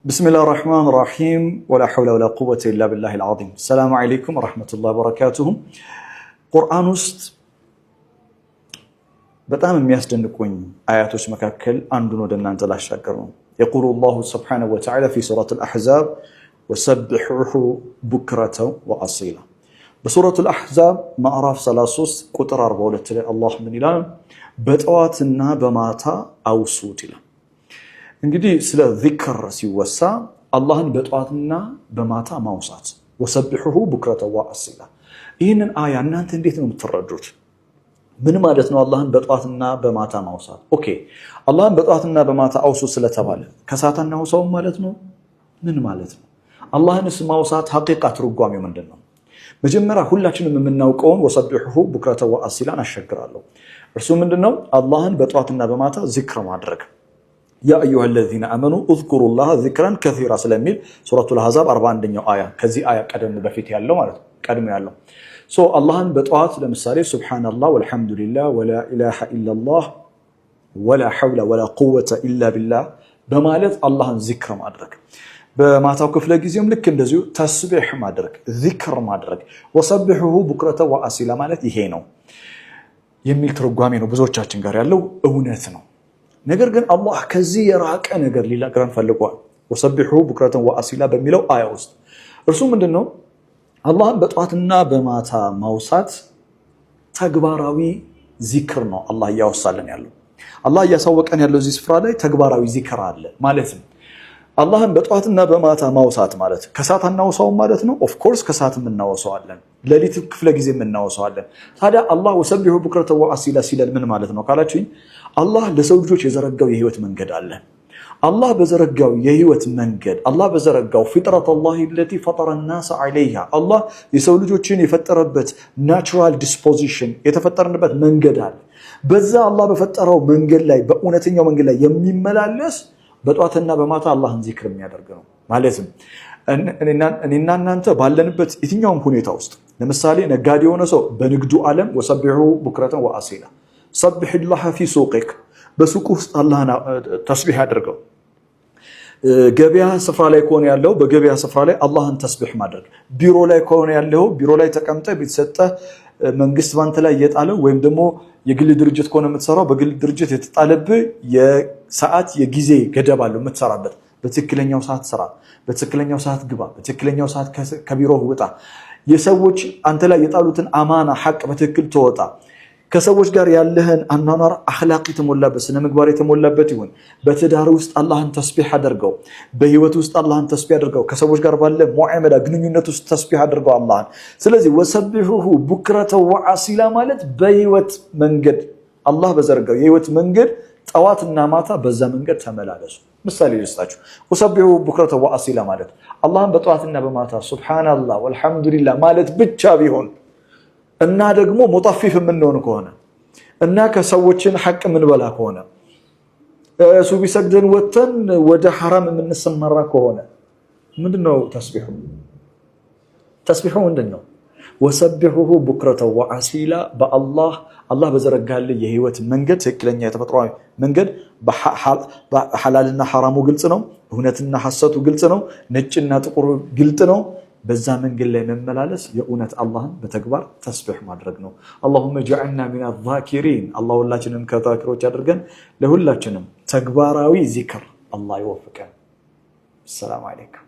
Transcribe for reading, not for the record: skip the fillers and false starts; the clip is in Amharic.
بسم الله الرحمن الرحيم ولا حول ولا قوة إلا بالله العظيم. السلام عليكم ورحمة الله وبركاته. قرآن است بتأمل مياسدنكوين آيات مكاكل عندنا دنا انتلا شاكرون. يقول الله سبحانه وتعالى في سورة الأحزاب وسبحوه بكرة وأصيلا. بسورة الأحزاب معرف سلاسوس كتر 42 الله من إلان بتواتنا بماتا أو صوتلا. እንግዲህ ስለ ዚክር ሲወሳ አላህን በጧትና በማታ ማውሳት ወሰብሁሁ ቡክረተ ወአሲላ። ይህንን አያ እናንተ እንዴት ነው የምትረዱት? ምን ማለት ነው አላህን በጧትና በማታ ማውሳት? ኦኬ አላህን በጧትና በማታ አውሱ ስለተባለ ከሳታና አውሳው ማለት ነው? ምን ማለት ነው? አላህንስ ማውሳት ሐቂቃ ትርጓሜው ምንድነው? መጀመሪያ ሁላችንም የምናውቀውን ወሰብሁሁ ቡክረተ ወአሲላን አሸግራለሁ። እርሱ ምንድነው? አላህን በጧትና በማታ ዚክር ማድረግ። يا أيها الذين آمنوا اذكروا الله ذكرا كثيرا سلاميل سورة الأحزاب 41 آية كذي آية قدم بفيت يالله مالت قدم يالله الله بطاعت لمثال سبحان الله والحمد لله ولا إله إلا الله ولا حول ولا قوة إلا بالله بمالت الله ذكر مادرك بما توقف لجيزيوم لك እንደዚሁ تسبيح مادرك ذكر مادرك وسبحه بكرة وأصيلا ማለት ይሄ ነው የሚል ትርጓሜ ነው ብዙዎቻችን ጋር ያለው እውነት ነው። ነገር ግን አላህ ከዚህ የራቀ ነገር ሊነግረን ፈልጓል። ወሰብሁሁ ቡክረተን ወአሲላ በሚለው አያ ውስጥ እርሱ ምንድነው? አላህን በጧትና በማታ ማውሳት ተግባራዊ ዚክር ነው። አላህ ያወሳለን ያለው አላህ ያሳወቀን ያለው እዚህ ስፍራ ላይ ተግባራዊ ዚክር አለ ማለት ነው። አላህን በጧትና በማታ ማውሳት ማለት ከሳት እናወሳው ማለት ነው። ኦፍ ኮርስ ከሳት እናወሳዋለን፣ ለሊት ክፍለ ጊዜ እናወሳዋለን። ታዲያ አላህ ወሰብሁሁ ቡክረተን ወአሲላ ሲል ምን ማለት ነው ካላችሁኝ፣ አላህ ለሰው ልጆች የዘረጋው የህይወት መንገድ አለ። አላህ በዘረጋው የህይወት መንገድ አላህ በዘረጋው ፍጥረት አላህ التي فطر الناس عليها አላህ የሰው ልጆችን የፈጠረበት ናቹራል ዲስፖዚሽን የተፈጠረበት መንገድ አለ። በዛ አላህ በፈጠረው መንገድ ላይ በእውነተኛው መንገድ ላይ የሚመላለስ በጧትና በማታ አላህን ዚክር የሚያደርግ ነው ማለት ነው። እኔና እናንተ ባለንበት የትኛውም ሁኔታ ውስጥ ለምሳሌ ነጋዴ የሆነ ሰው በንግዱ ዓለም ወሰብሁሁ ቡክረተን ወአሲላ ሰብሕ الله في سوقك በሱቅ ውስጥ አላህን ተስቢህ አድርገው። ገበያ ስፍራ ላይ ከሆነ ያለው በገበያ ስፍራ ላይ አላህን ተስቢህ ማድረግ። ቢሮ ላይ ከሆነ ያለው ቢሮ ላይ ተቀምጠ ቢተሰጠ መንግስት ባንተ ላይ የጣለው ወይም ደግሞ የግል ድርጅት ከሆነ የምትሰራው በግል ድርጅት የተጣለብህ የሰዓት የጊዜ ገደብ አለው የምትሰራበት። በትክክለኛው ሰዓት ስራ፣ በትክክለኛው ሰዓት ግባ፣ በትክክለኛው ሰዓት ከቢሮ ውጣ። የሰዎች አንተ ላይ የጣሉትን አማና ሐቅ በትክክል ተወጣ። ከሰዎች ጋር ያለህን አኗኗር አኽላቅ የተሞላበት ስነ ምግባር የተሞላበት ይሁን። በትዳር ውስጥ አላህን ተስቢህ አድርገው፣ በህይወት ውስጥ አላህን ተስቢህ አድርገው፣ ከሰዎች ጋር ባለ ሙዓመላ ግንኙነት ውስጥ ተስቢህ አድርገው አላህን። ስለዚህ ወሰብሁሁ ቡክረተ ወአሲላ ማለት በህይወት መንገድ አላህ በዘረጋው የህይወት መንገድ ጠዋትና ማታ በዛ መንገድ ተመላለሱ። ምሳሌ ልስጣችሁ። ወሰብሁሁ ቡክረተ ወአሲላ ማለት አላህን በጠዋትና በማታ ሱብሃንአላህ ወልሐምዱሊላህ ማለት ብቻ ቢሆን እና ደግሞ ሙጠፊፍ የምንሆን ከሆነ እና ከሰዎችን ሐቅ የምንበላ ከሆነ ሱቢ ሰግደን ወተን ወደ ሐራም የምንሰማራ ከሆነ ምንድነው ተስቢሁ? ተስቢሁ ምንድነው? ወሰብሁሁ ቡክረተ ወአሲላ በአላህ በዘረጋለ የህይወት መንገድ ትክክለኛ የተፈጥሯዊ መንገድ በሐላልና ሐራሙ ግልጽ ነው፣ እውነትና ሐሰቱ ግልጽ ነው፣ ነጭና ጥቁሩ ግልጽ ነው። በዛ መንገድ ላይ መመላለስ የእውነት አላህን በተግባር ተስቢህ ማድረግ ነው። اللهم اجعلنا من الذاكرين አላህ ሁላችንም ከዛኪሮች አድርገን ለሁላችንም ተግባራዊ ዚክር አላህ ይወፍቀን። ሰላም አለይኩም።